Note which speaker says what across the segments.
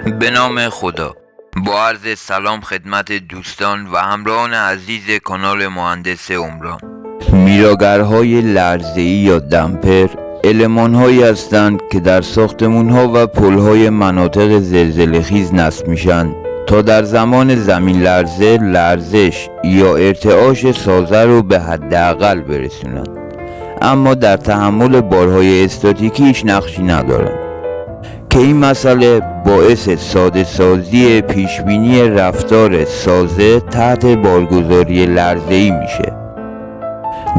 Speaker 1: به نام خدا. با عرض سلام خدمت دوستان و همراهان عزیز کانال مهندس عمران. میراگرهای لرزه‌ای یا دمپر المان‌هایی هستند که در ساختمان‌ها و پل‌های مناطق زلزله‌خیز نصب میشن تا در زمان زمین لرزه لرزش یا ارتعاش سازه رو به حداقل برسونن، اما در تحمل بارهای استاتیکی هیچ نقشی ندارن که این مسئله باعث ساده سازی پیشبینی رفتار سازه تحت بارگذاری لرزه‌ای میشه،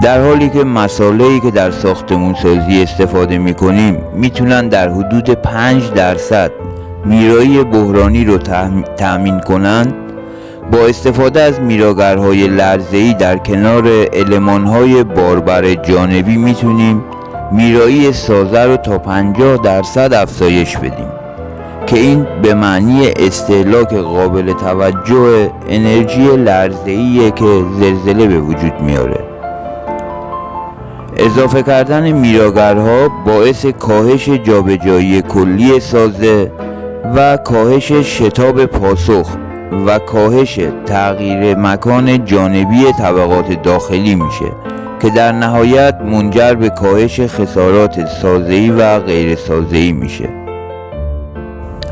Speaker 1: در حالی که مصالحی که در ساختمون سازی استفاده میکنیم میتونن در حدود 5% میرایی بحرانی رو تأمین کنن. با استفاده از میراگرهای لرزه‌ای در کنار المانهای باربر جانبی میتونیم میرایی سازه رو تا 50% افزایش بدیم که این به معنی استهلاک قابل توجه انرژی لرزه‌ایه که زلزله به وجود میاره. اضافه کردن میراگرها باعث کاهش جابجایی کلی سازه و کاهش شتاب پاسخ و کاهش تغییر مکان جانبی طبقات داخلی میشه که در نهایت منجر به کاهش خسارات سازه‌ای و غیر سازه‌ای میشه.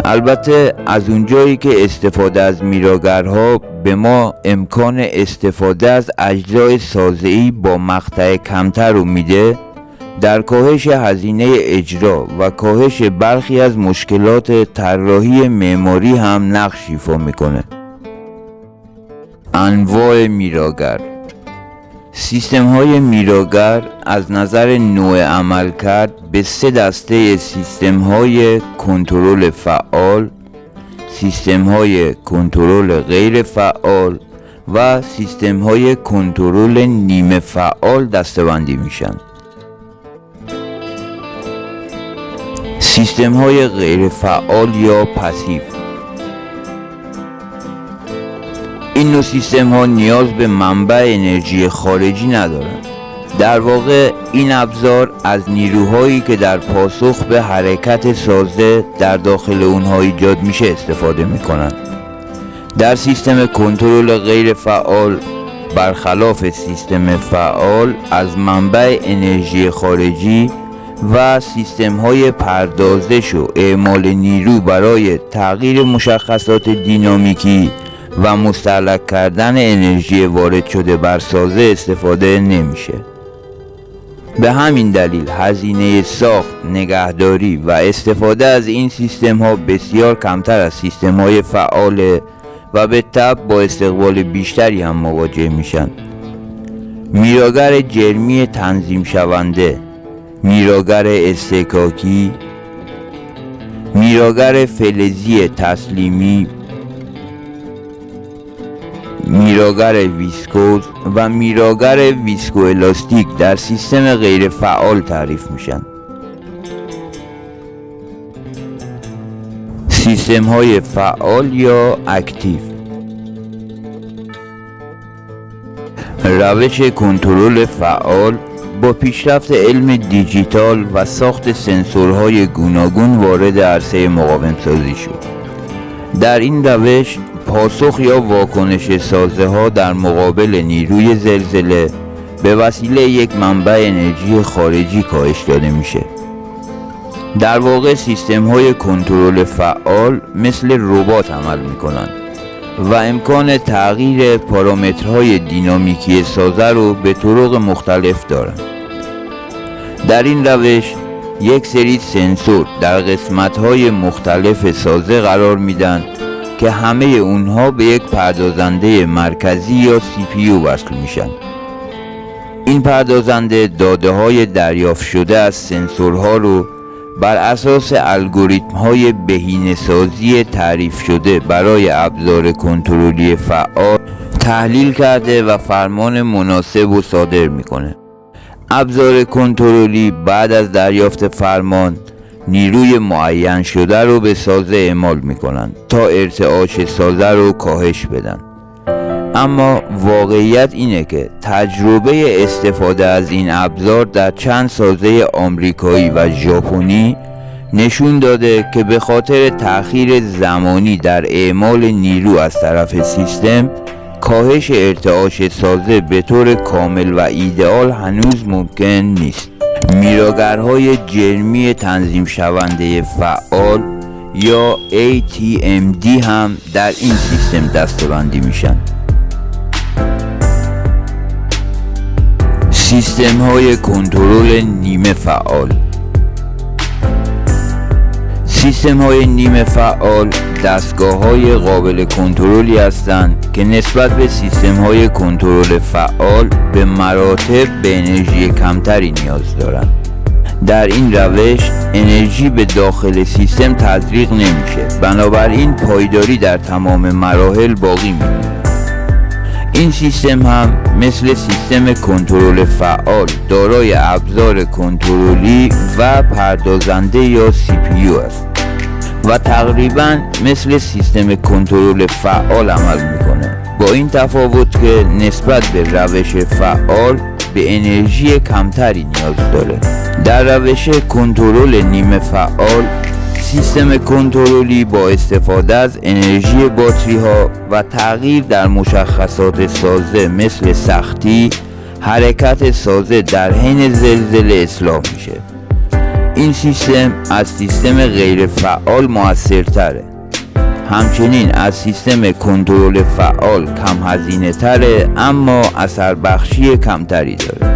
Speaker 1: البته از اونجایی که استفاده از میراگرها به ما امکان استفاده از اجزای سازه‌ای با مقطع کمتر رو میده، در کاهش هزینه اجرا و کاهش برخی از مشکلات طراحی معماری هم نقش ایفا میکنه. انواع میراگر. سیستم های میراگر از نظر نوع عملکرد به 3 دسته سیستم های کنترل فعال، سیستم های کنترل غیر فعال و سیستم های کنترل نیمه فعال دسته‌بندی میشن. سیستم های غیر فعال یا پسیو. این نوع سیستم ها نیاز به منبع انرژی خارجی ندارند. در واقع این ابزار از نیروهایی که در پاسخ به حرکت سازه در داخل اونها ایجاد میشه استفاده میکنند. در سیستم کنترل غیر فعال برخلاف سیستم فعال از منبع انرژی خارجی و سیستم های پردازش و اعمال نیرو برای تغییر مشخصات دینامیکی و مستهلک کردن انرژی وارد شده بر سازه استفاده نمیشه. به همین دلیل هزینه ساخت، نگهداری و استفاده از این سیستم ها بسیار کمتر از سیستم های فعاله و به تبع با استقبال بیشتری هم مواجه میشن. میراگر جرمی تنظیم شونده، میراگر استکاکی، میراگر فلزی تسلیمی، میراگر ویسکوز و میراگر ویسکو الاستیک در سیستم غیر فعال تعریف میشن. سیستم های فعال یا اکتیو. روش کنترل فعال با پیشرفت علم دیجیتال و ساخت سنسورهای گوناگون وارد عرصه مقاوم سازی شد. در این روش پاسخ یا واکنش سازه ها در مقابل نیروی زلزله به وسیله یک منبع انرژی خارجی کاهش داده میشه. در واقع سیستم های کنترل فعال مثل ربات عمل میکنند و امکان تغییر پارامترهای دینامیکی سازه رو به طرق مختلف دارند. در این روش یک سری سنسور در قسمت‌های مختلف سازه قرار میدن که همه اونها به یک پردازنده مرکزی یا CPU وصل میشن. این پردازنده داده‌های دریافت شده از سنسورها رو بر اساس الگوریتم‌های بهینه‌سازی تعریف شده برای ابزار کنترلی فعال تحلیل کرده و فرمان مناسب و صادر میکنه. ابزار کنترلی بعد از دریافت فرمان نیروی معین شده رو به سازه اعمال میکنن تا ارتعاش سازه رو کاهش بدن. اما واقعیت اینه که تجربه استفاده از این ابزار در چند سازه آمریکایی و ژاپنی نشون داده که به خاطر تأخیر زمانی در اعمال نیرو از طرف سیستم، کاهش ارتعاش سازه به طور کامل و ایدئال هنوز ممکن نیست. میراگرهای جرمی تنظیم شونده فعال یا ATMD هم در این سیستم دسته‌بندی میشن. سیستم های کنترل نیمه فعال. سیستم های نیمه فعال دستگاه های قابل کنترلی هستند که نسبت به سیستم های کنترل فعال به مراتب به انرژی کمتری نیاز دارند. در این روش انرژی به داخل سیستم تزریق نمیشه، بنابراین پایداری در تمام مراحل باقی میمونه. این سیستم هم مثل سیستم کنترل فعال دارای ابزار کنترلی و پردازنده یا CPU است و تقریباً مثل سیستم کنترل فعال عمل میکنه، با این تفاوت که نسبت به روش فعال به انرژی کمتری نیاز داره. در روش کنترل نیمه فعال، سیستم کنترلی با استفاده از انرژی باتری ها و تغییر در مشخصات سازه مثل سختی، حرکت سازه در حین زلزله اصلاح میشه. این سیستم از سیستم غیر فعال موثرتره. همچنین از سیستم کنترل فعال کم هزینه تره، اما اثر بخشی کمتری داره.